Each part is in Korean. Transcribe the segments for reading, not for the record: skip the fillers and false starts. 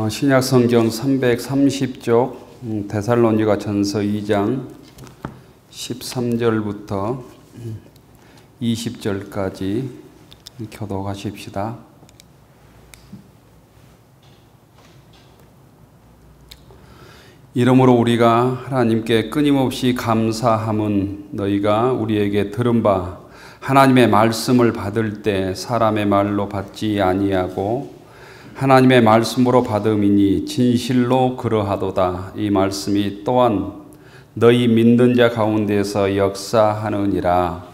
신약 성경 330쪽 데살로니가 전서 2장 13절부터 20절까지 교독하십시다. 이러므로 우리가 하나님께 끊임없이 감사함은 너희가 우리에게 들은 바 하나님의 말씀을 받을 때 사람의 말로 받지 아니하고 하나님의 말씀으로 받음이니 진실로 그러하도다. 이 말씀이 또한 너희 믿는 자 가운데서 역사하느니라.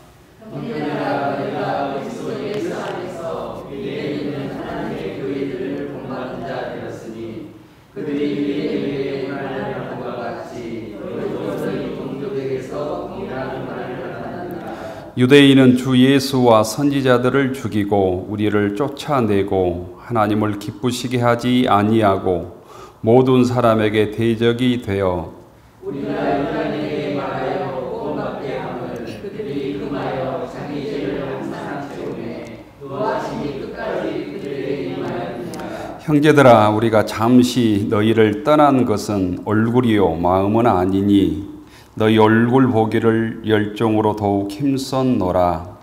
유대인은 주 예수와 선지자들을 죽이고 우리를 쫓아내고 하나님을 기쁘시게 하지 아니하고 모든 사람에게 대적이 되어 우리가 인간에게 말하여 구원받게 함을 그들이 금하여 자기 죄를 항상 채우매 노하심이 끝까지 그들에게 임하였느니라. 형제들아, 우리가 잠시 너희를 떠난 것은 얼굴이요 마음은 아니니 너희 얼굴 보기를 열정으로 더욱 힘썼노라.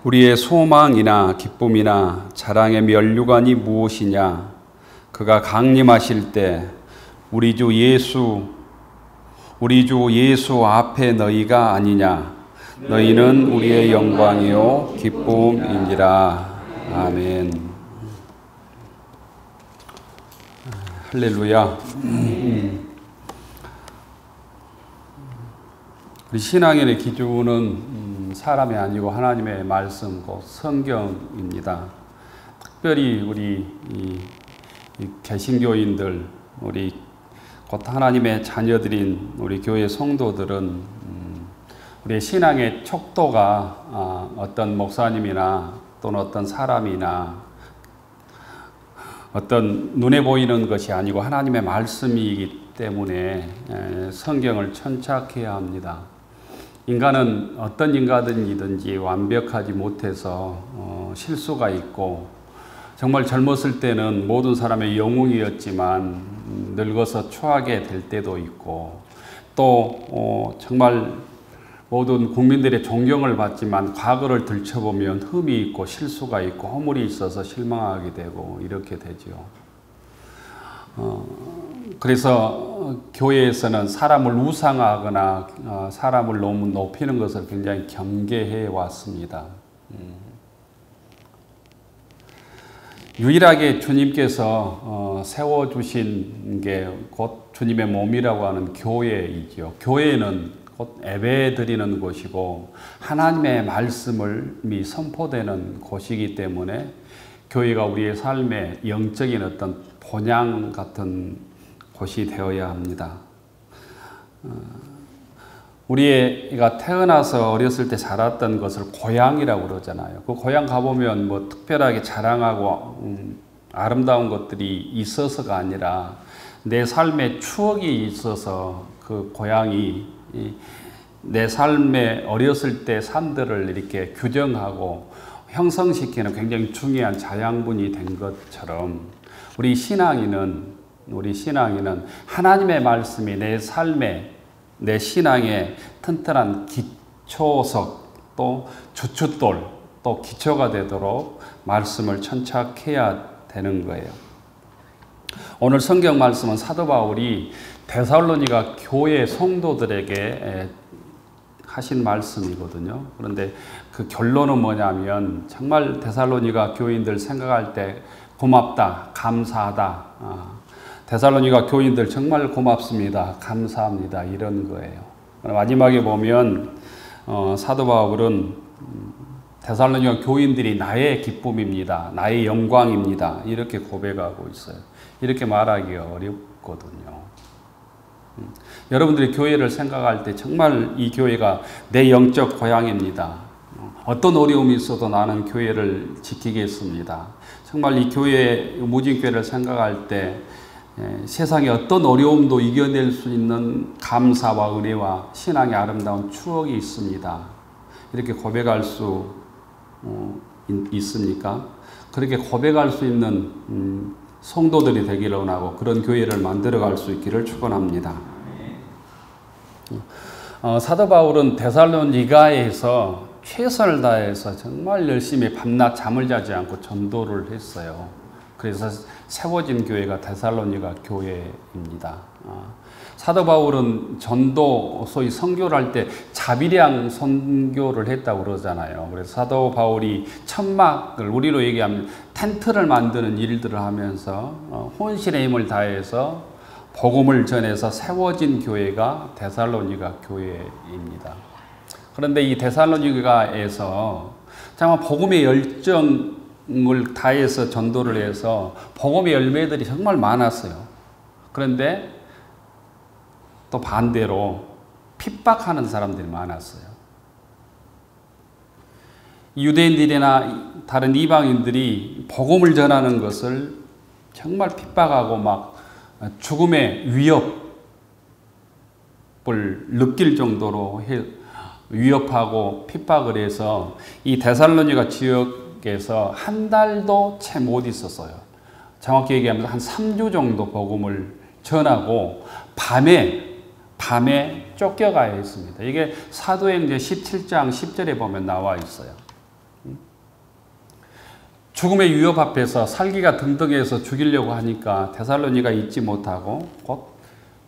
우리의 소망이나 기쁨이나 자랑의 면류관이 무엇이냐? 그가 강림하실 때 우리 주 예수 앞에 너희가 아니냐? 너희는 우리의 영광이요 기쁨이니라. 아멘. 할렐루야. 우리 신앙인의 기준은 사람이 아니고 하나님의 말씀, 곧 성경입니다. 특별히 우리 개신교인들, 우리 곧 하나님의 자녀들인 우리 교회 성도들은 우리의 신앙의 척도가 어떤 목사님이나 또는 어떤 사람이나 어떤 눈에 보이는 것이 아니고 하나님의 말씀이기 때문에 성경을 천착해야 합니다. 인간은 어떤 인간이든지 완벽하지 못해서 실수가 있고 정말 젊었을 때는 모든 사람의 영웅이었지만 늙어서 추하게 될 때도 있고 또 정말 모든 국민들의 존경을 받지만 과거를 들춰보면 흠이 있고 실수가 있고 허물이 있어서 실망하게 되고 이렇게 되죠. 그래서 교회에서는 사람을 우상화하거나 사람을 너무 높이는 것을 굉장히 경계해 왔습니다. 유일하게 주님께서 세워주신 게 곧 주님의 몸이라고 하는 교회이죠. 교회는 곧 예배 드리는 곳이고 하나님의 말씀이 선포되는 곳이기 때문에 교회가 우리의 삶의 영적인 어떤 본향 같은 곳이 되어야 합니다. 우리가 태어나서 어렸을 때 자랐던 것을 고향이라고 그러잖아요. 그 고향 가보면 뭐 특별하게 자랑하고 아름다운 것들이 있어서가 아니라 내 삶의 추억이 있어서 그 고향이 내 삶의 어렸을 때 삶들을 이렇게 규정하고 형성시키는 굉장히 중요한 자양분이 된 것처럼 우리 신앙인은 하나님의 말씀이 내 삶의 내 신앙의 튼튼한 기초석 또 주춧돌 또 기초가 되도록 말씀을 천착해야 되는 거예요. 오늘 성경 말씀은 사도 바울이 데살로니가 교회 성도들에게 하신 말씀이거든요. 그런데 그 결론은 뭐냐면 정말 데살로니가 교인들 생각할 때 고맙다, 감사하다. 데살로니가 교인들 정말 고맙습니다, 감사합니다 이런 거예요. 마지막에 보면 사도 바울은 데살로니가 교인들이 나의 기쁨입니다, 나의 영광입니다 이렇게 고백하고 있어요. 이렇게 말하기 어렵거든요. 여러분들이 교회를 생각할 때 정말 이 교회가 내 영적 고향입니다. 어떤 어려움이 있어도 나는 교회를 지키겠습니다. 정말 이 교회, 무진교회를 생각할 때 세상의 어떤 어려움도 이겨낼 수 있는 감사와 은혜와 신앙의 아름다운 추억이 있습니다. 이렇게 고백할 수 있습니까? 그렇게 고백할 수 있는 성도들이 되기를 원하고 그런 교회를 만들어갈 수 있기를 축원합니다. 사도 바울은 데살로니가에서 최선을 다해서 정말 열심히 밤낮 잠을 자지 않고 전도를 했어요. 그래서 세워진 교회가 데살로니가 교회입니다. 사도 바울은 전도, 소위 선교를 할 때 자비량 선교를 했다고 그러잖아요. 그래서 사도 바울이 천막을, 우리로 얘기하면 텐트를 만드는 일들을 하면서 혼신의 힘을 다해서 복음을 전해서 세워진 교회가 데살로니가 교회입니다. 그런데 이 데살로니가에서 정말 복음의 열정을 다해서 전도를 해서 복음의 열매들이 정말 많았어요. 그런데 또 반대로 핍박하는 사람들이 많았어요. 유대인들이나 다른 이방인들이 복음을 전하는 것을 정말 핍박하고 막 죽음의 위협을 느낄 정도로 위협하고 핍박을 해서 이 데살로니가 지역에서 한 달도 채 못 있었어요. 정확히 얘기하면 한 3주 정도 복음을 전하고 밤에 쫓겨가야 했습니다. 이게 사도행전 17장 10절에 보면 나와 있어요. 죽음의 위협 앞에서 살기가 등등해서 죽이려고 하니까 데살로니가 잊지 못하고 곧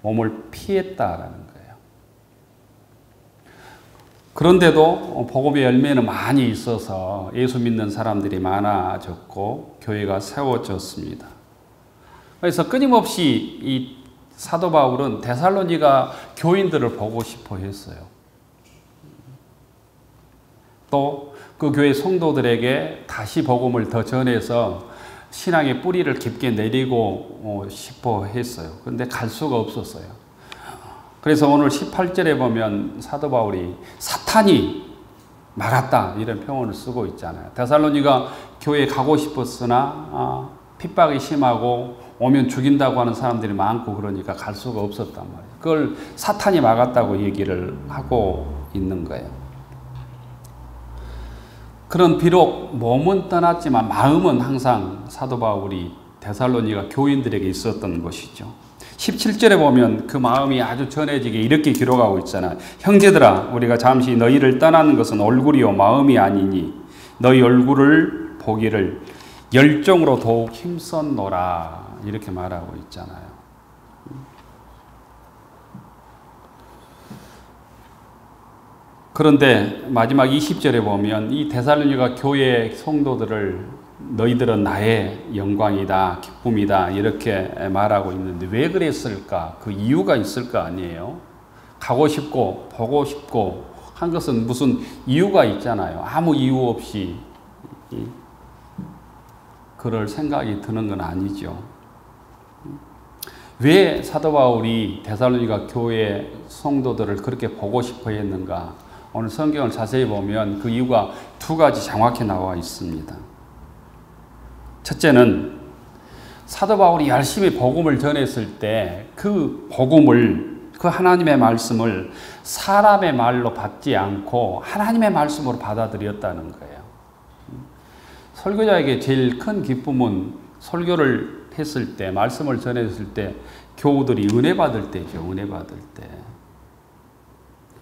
몸을 피했다라는 거예요. 그런데도 복음의 열매는 많이 있어서 예수 믿는 사람들이 많아졌고 교회가 세워졌습니다. 그래서 끊임없이 이 사도 바울은 데살로니가 교인들을 보고 싶어 했어요. 또 그 교회 성도들에게 다시 복음을 더 전해서 신앙의 뿌리를 깊게 내리고 싶어 했어요. 그런데 갈 수가 없었어요. 그래서 오늘 18절에 보면 사도 바울이 사탄이 막았다 이런 표현을 쓰고 있잖아요. 데살로니가 교회에 가고 싶었으나 핍박이 심하고 오면 죽인다고 하는 사람들이 많고 그러니까 갈 수가 없었단 말이에요. 그걸 사탄이 막았다고 얘기를 하고 있는 거예요. 그런 비록 몸은 떠났지만 마음은 항상 사도 바울이 데살로니가 교인들에게 있었던 것이죠. 17절에 보면 그 마음이 아주 전해지게 이렇게 기록하고 있잖아요. 형제들아 우리가 잠시 너희를 떠나는 것은 얼굴이요 마음이 아니니 너희 얼굴을 보기를 열정으로 더욱 힘썼노라 이렇게 말하고 있잖아요. 그런데 마지막 20절에 보면 이 데살로니가 교회 성도들을 너희들은 나의 영광이다, 기쁨이다 이렇게 말하고 있는데 왜 그랬을까? 그 이유가 있을 거 아니에요. 가고 싶고 보고 싶고 한 것은 무슨 이유가 있잖아요. 아무 이유 없이 그럴 생각이 드는 건 아니죠. 왜 사도 바울이 데살로니가 교회 성도들을 그렇게 보고 싶어 했는가? 오늘 성경을 자세히 보면 그 이유가 두 가지 정확히 나와 있습니다. 첫째는 사도 바울이 열심히 복음을 전했을 때 그 복음을, 그 하나님의 말씀을 사람의 말로 받지 않고 하나님의 말씀으로 받아들였다는 거예요. 설교자에게 제일 큰 기쁨은 설교를 했을 때, 말씀을 전했을 때 교우들이 은혜 받을 때죠. 은혜 받을 때.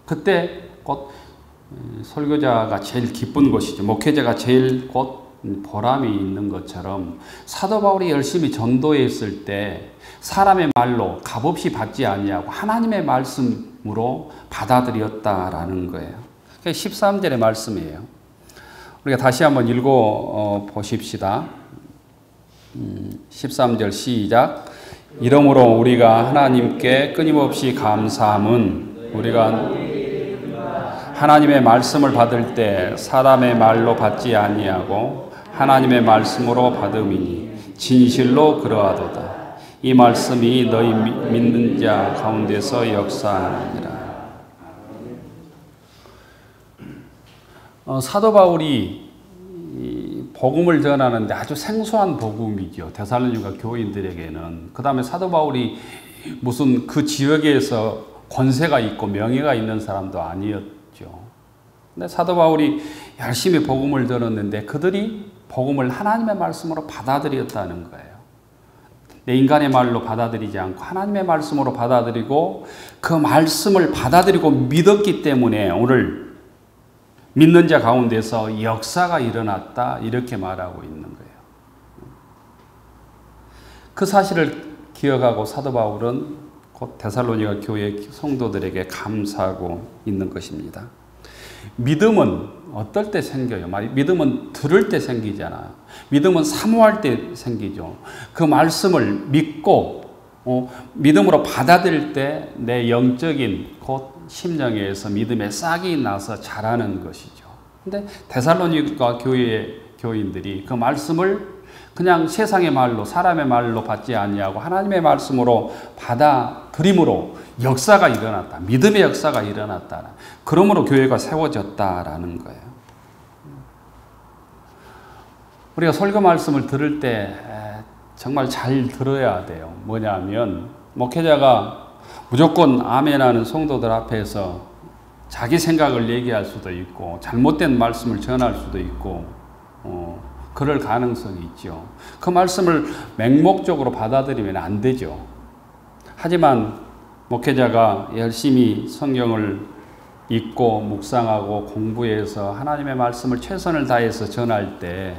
그때 곧 설교자가 제일 기쁜 것이죠. 목회자가 제일 곧 보람이 있는 것처럼 사도 바울이 열심히 전도했을 때 사람의 말로 값없이 받지 아니하고 하나님의 말씀으로 받아들였다라는 거예요. 13절의 말씀이에요. 우리가 다시 한번 읽어 보십시다. 13절 시작. 이러므로 우리가 하나님께 끊임없이 감사함은 우리가 하나님의 말씀을 받을 때 사람의 말로 받지 아니하고 하나님의 말씀으로 받음이니 진실로 그러하도다. 이 말씀이 너희 믿는 자 가운데서 역사하느니라. 사도 바울이 복음을 전하는데 아주 생소한 복음이죠. 데살로니가 교인들에게는. 그 다음에 사도 바울이 무슨 그 지역에서 권세가 있고 명예가 있는 사람도 아니었죠. 근데 사도 바울이 열심히 복음을 들었는데 그들이 복음을 하나님의 말씀으로 받아들였다는 거예요. 내 인간의 말로 받아들이지 않고 하나님의 말씀으로 받아들이고 그 말씀을 받아들이고 믿었기 때문에 오늘 믿는 자 가운데서 역사가 일어났다 이렇게 말하고 있는 거예요. 그 사실을 기억하고 사도 바울은 곧 데살로니가 교회 성도들에게 감사하고 있는 것입니다. 믿음은 어떨 때 생겨요? 믿음은 들을 때 생기잖아요. 믿음은 사모할 때 생기죠. 그 말씀을 믿고 믿음으로 받아들일 때 내 영적인 곧 심령에서 믿음의 싹이 나서 자라는 것이죠. 근데 데살로니가 교회의 교인들이 그 말씀을 그냥 세상의 말로 사람의 말로 받지 아니하고 하나님의 말씀으로 받아들임으로 역사가 일어났다. 믿음의 역사가 일어났다. 그러므로 교회가 세워졌다라는 거예요. 우리가 설교 말씀을 들을 때 정말 잘 들어야 돼요. 뭐냐면 목회자가 무조건 아멘하는 성도들 앞에서 자기 생각을 얘기할 수도 있고 잘못된 말씀을 전할 수도 있고 그럴 가능성이 있죠. 그 말씀을 맹목적으로 받아들이면 안 되죠. 하지만 목회자가 열심히 성경을 읽고 묵상하고 공부해서 하나님의 말씀을 최선을 다해서 전할 때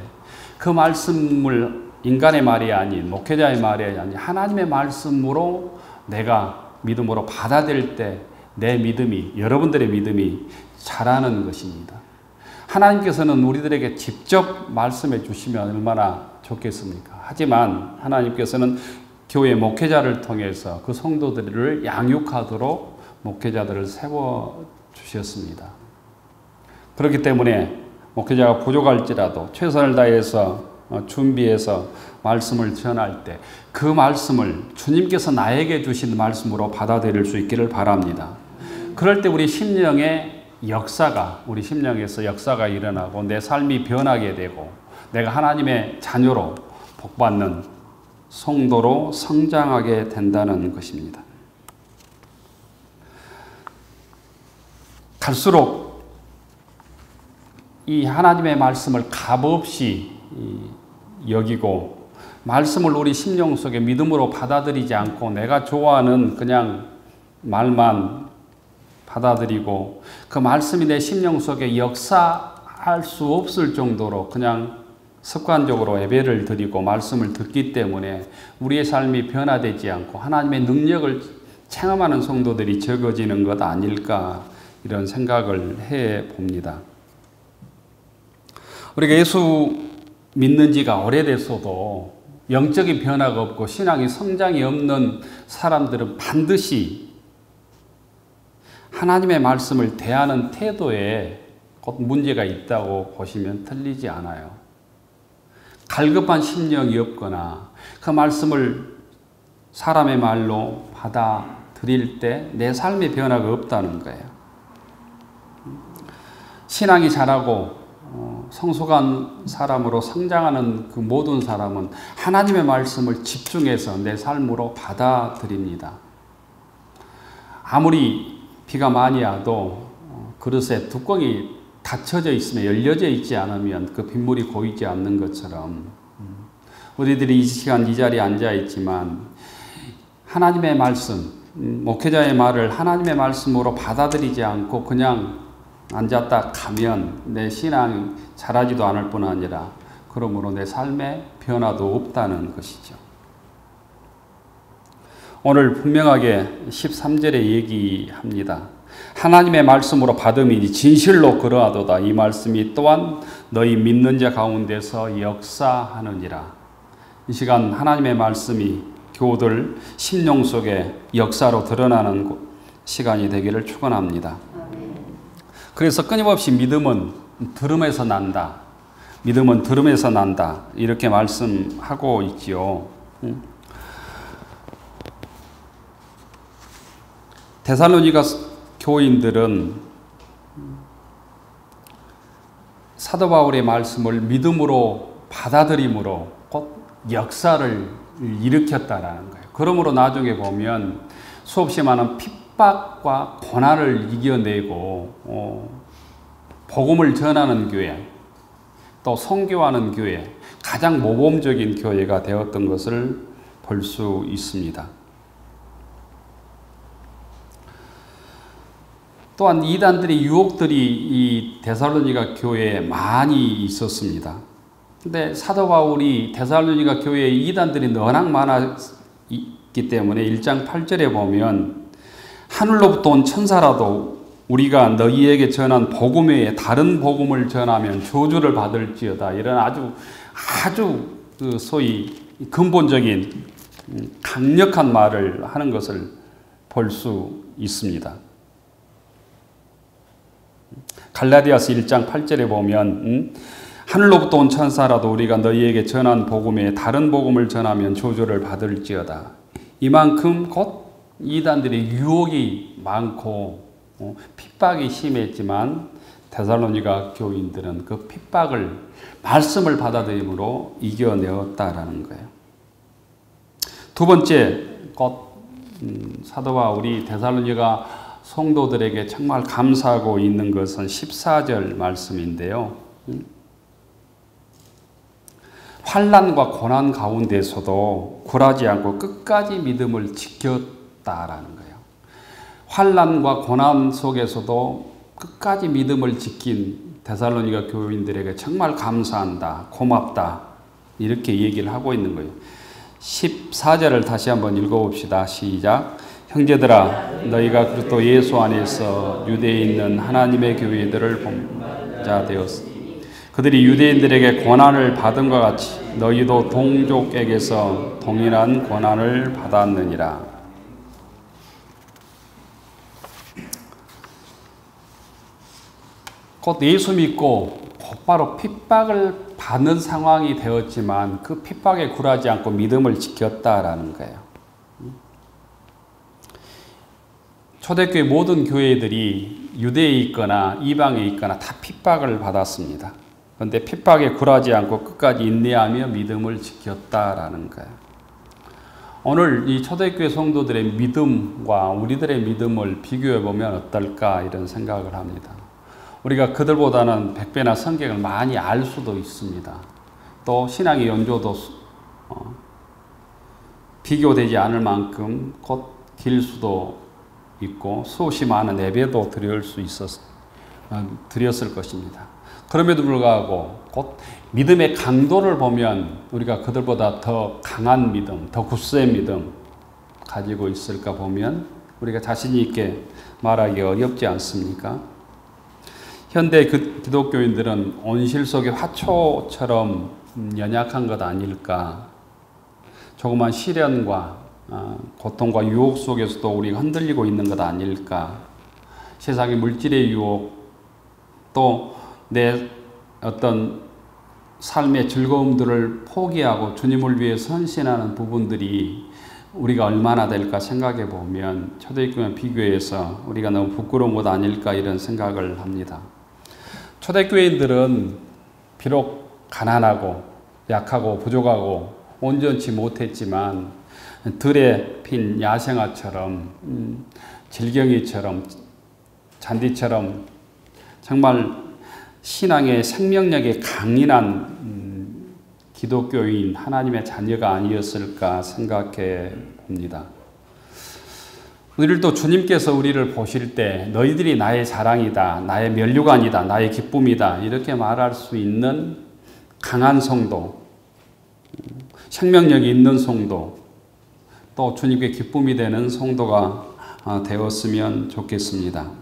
그 말씀을 인간의 말이 아닌 목회자의 말이 아닌 하나님의 말씀으로 내가 믿음으로 받아들일 때 내 믿음이 여러분들의 믿음이 자라는 것입니다. 하나님께서는 우리들에게 직접 말씀해 주시면 얼마나 좋겠습니까? 하지만 하나님께서는 교회 목회자를 통해서 그 성도들을 양육하도록 목회자들을 세워 주셨습니다. 그렇기 때문에 목회자가 부족할지라도 최선을 다해서 준비해서 말씀을 전할 때 그 말씀을 주님께서 나에게 주신 말씀으로 받아들일 수 있기를 바랍니다. 그럴 때 우리 심령의 역사가 우리 심령에서 역사가 일어나고 내 삶이 변하게 되고 내가 하나님의 자녀로 복받는 성도로 성장하게 된다는 것입니다. 갈수록 이 하나님의 말씀을 값없이 여기고 말씀을 우리 심령 속에 믿음으로 받아들이지 않고 내가 좋아하는 그냥 말만 받아들이고 그 말씀이 내 심령 속에 역사할 수 없을 정도로 그냥 습관적으로 예배를 드리고 말씀을 듣기 때문에 우리의 삶이 변화되지 않고 하나님의 능력을 체험하는 성도들이 적어지는 것 아닐까 이런 생각을 해 봅니다. 우리가 예수 믿는 지가 오래됐어도 영적인 변화가 없고 신앙이 성장이 없는 사람들은 반드시 하나님의 말씀을 대하는 태도에 곧 문제가 있다고 보시면 틀리지 않아요. 갈급한 심령이 없거나 그 말씀을 사람의 말로 받아들일 때 내 삶의 변화가 없다는 거예요. 신앙이 자라고 성숙한 사람으로 성장하는 그 모든 사람은 하나님의 말씀을 집중해서 내 삶으로 받아들입니다. 아무리 비가 많이 와도 그릇에 뚜껑이 닫혀져 있으면 열려져 있지 않으면 그 빗물이 고이지 않는 것처럼 우리들이 이 시간 이 자리에 앉아 있지만 하나님의 말씀, 목회자의 말을 하나님의 말씀으로 받아들이지 않고 그냥 앉았다 가면 내 신앙이 자라지도 않을 뿐 아니라 그러므로 내 삶에 변화도 없다는 것이죠. 오늘 분명하게 13절에 얘기합니다. 하나님의 말씀으로 받음이니 진실로 그러하도다. 이 말씀이 또한 너희 믿는 자 가운데서 역사하느니라. 이 시간 하나님의 말씀이 교우들 심령 속에 역사로 드러나는 시간이 되기를 축원합니다. 그래서 끊임없이 믿음은 들음에서 난다. 믿음은 들음에서 난다. 이렇게 말씀하고 있지요. 데살로니가 교인들은 사도 바울의 말씀을 믿음으로 받아들임으로 곧 역사를 일으켰다라는 거예요. 그러므로 나중에 보면 수없이 많은 핍박과 고난을 이겨내고 복음을 전하는 교회, 또 선교하는 교회, 가장 모범적인 교회가 되었던 것을 볼 수 있습니다. 또한 이단들의 유혹들이 이 데살로니가 교회에 많이 있었습니다. 근데 사도 바울이 데살로니가 교회에 이단들이 워낙 많았기 때문에 1장 8절에 보면 하늘로부터 온 천사라도 우리가 너희에게 전한 복음 외에 다른 복음을 전하면 저주를 받을지어다. 이런 아주 소위 근본적인 강력한 말을 하는 것을 볼 수 있습니다. 갈라디아서 1장 8절에 보면 하늘로부터 온 천사라도 우리가 너희에게 전한 복음에 다른 복음을 전하면 저주를 받을지어다. 이만큼 곧 이단들의 유혹이 많고 핍박이 심했지만 데살로니가 교인들은 그 핍박을 말씀을 받아들임으로 이겨내었다라는 거예요. 두 번째, 곧 사도 바울이 데살로니가 성도들에게 정말 감사하고 있는 것은 14절 말씀인데요. 환난과 고난 가운데서도 굴하지 않고 끝까지 믿음을 지켰다라는 거예요. 환난과 고난 속에서도 끝까지 믿음을 지킨 데살로니가 교인들에게 정말 감사한다, 고맙다 이렇게 얘기를 하고 있는 거예요. 14절을 다시 한번 읽어봅시다. 시작. 형제들아, 너희가 그리스도 예수 안에서 유대에 있는 하나님의 교회들을 본자 되었으니 그들이 유대인들에게 고난을 받은 것 같이 너희도 동족에게서 동일한 고난을 받았느니라. 곧 예수 믿고 곧바로 핍박을 받는 상황이 되었지만 그 핍박에 굴하지 않고 믿음을 지켰다라는 거예요. 초대교회 모든 교회들이 유대에 있거나 이방에 있거나 다 핍박을 받았습니다. 그런데 핍박에 굴하지 않고 끝까지 인내하며 믿음을 지켰다라는 거예요. 오늘 이 초대교회 성도들의 믿음과 우리들의 믿음을 비교해 보면 어떨까 이런 생각을 합니다. 우리가 그들보다는 100배나 성경을 많이 알 수도 있습니다. 또 신앙의 연조도 비교되지 않을 만큼 곧 길 수도 있고 수없이 많은 예배도 드렸을 것입니다. 그럼에도 불구하고 곧 믿음의 강도를 보면 우리가 그들보다 더 강한 믿음, 더 굳센 믿음 가지고 있을까 보면 우리가 자신 있게 말하기 어렵지 않습니까? 현대 기독교인들은 온실 속의 화초처럼 연약한 것 아닐까? 조그만 시련과 고통과 유혹 속에서도 우리가 흔들리고 있는 것 아닐까? 세상의 물질의 유혹, 또 내 어떤 삶의 즐거움들을 포기하고 주님을 위해 헌신하는 부분들이 우리가 얼마나 될까 생각해 보면 초대교회와 비교해서 우리가 너무 부끄러운 것 아닐까 이런 생각을 합니다. 초대교회인들은 비록 가난하고 약하고 부족하고 온전치 못했지만 들에 핀 야생화처럼 질경이처럼 잔디처럼 정말 신앙의 생명력이 강인한 기독교인 하나님의 자녀가 아니었을까 생각해 봅니다. 우리를 또 주님께서 우리를 보실 때 너희들이 나의 자랑이다, 나의 면류관이다, 나의 기쁨이다 이렇게 말할 수 있는 강한 성도, 생명력이 있는 성도, 또 주님께 기쁨이 되는 성도가 되었으면 좋겠습니다.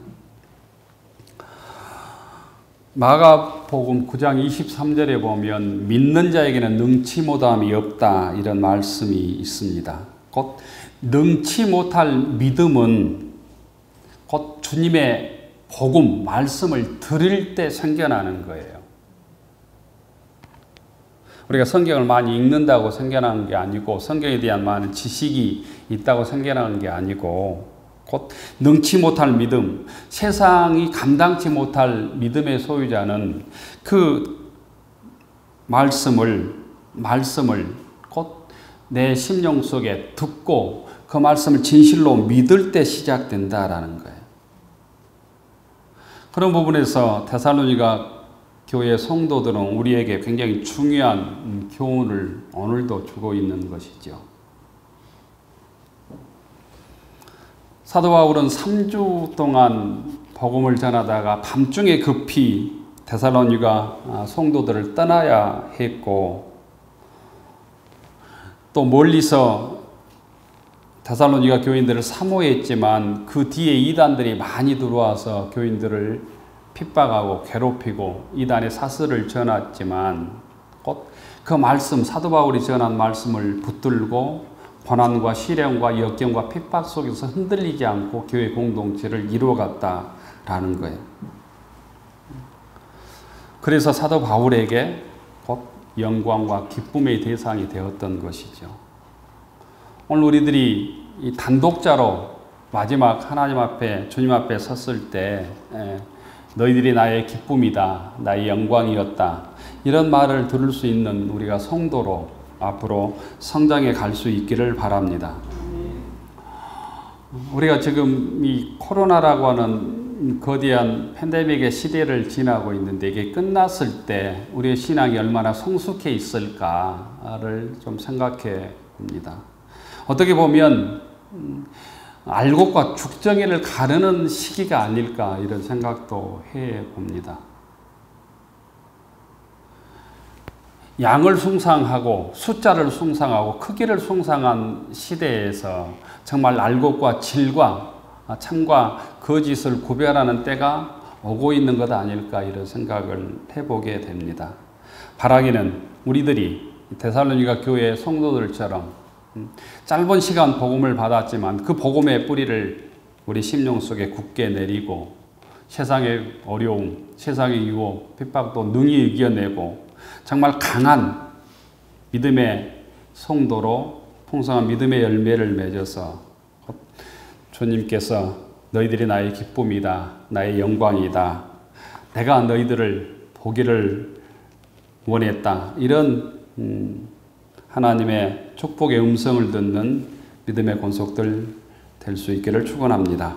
마가복음 9장 23절에 보면 믿는 자에게는 능치 못함이 없다 이런 말씀이 있습니다. 곧 능치 못할 믿음은 곧 주님의 복음, 말씀을 들을 때 생겨나는 거예요. 우리가 성경을 많이 읽는다고 생겨나는 게 아니고 성경에 대한 많은 지식이 있다고 생겨나는 게 아니고 곧 능치 못할 믿음, 세상이 감당치 못할 믿음의 소유자는 그 말씀을 곧 내 심령 속에 듣고 그 말씀을 진실로 믿을 때 시작된다라는 거예요. 그런 부분에서 데살로니가 교회 성도들은 우리에게 굉장히 중요한 교훈을 오늘도 주고 있는 것이죠. 사도 바울은 3주 동안 복음을 전하다가 밤중에 급히 데살로니가 성도들을 떠나야 했고, 또 멀리서 데살로니가 교인들을 사모했지만 그 뒤에 이단들이 많이 들어와서 교인들을 핍박하고 괴롭히고 이단의 사슬을 전했지만 곧 그 말씀, 사도 바울이 전한 말씀을 붙들고 고난과 시련과 역경과 핍박 속에서 흔들리지 않고 교회 공동체를 이루어갔다라는 거예요. 그래서 사도 바울에게 곧 영광과 기쁨의 대상이 되었던 것이죠. 오늘 우리들이 이 단독자로 마지막 하나님 앞에, 주님 앞에 섰을 때 너희들이 나의 기쁨이다, 나의 영광이었다, 이런 말을 들을 수 있는 우리가 성도로 앞으로 성장해 갈 수 있기를 바랍니다. 우리가 지금 이 코로나라고 하는 거대한 팬데믹의 시대를 지나고 있는데 이게 끝났을 때 우리의 신앙이 얼마나 성숙해 있을까를 좀 생각해 봅니다. 어떻게 보면 알곡과 죽정이를 가르는 시기가 아닐까 이런 생각도 해 봅니다. 양을 숭상하고 숫자를 숭상하고 크기를 숭상한 시대에서 정말 알곡과 질과 참과 거짓을 구별하는 때가 오고 있는 것 아닐까 이런 생각을 해보게 됩니다. 바라기는 우리들이 데살로니가 교회 성도들처럼 짧은 시간 복음을 받았지만 그 복음의 뿌리를 우리 심령 속에 굳게 내리고 세상의 어려움, 세상의 유혹, 핍박도 능히 이겨내고 정말 강한 믿음의 성도로 풍성한 믿음의 열매를 맺어서 주님께서 너희들이 나의 기쁨이다, 나의 영광이다, 내가 너희들을 보기를 원했다, 이런 하나님의 축복의 음성을 듣는 믿음의 권속들 될 수 있기를 축원합니다.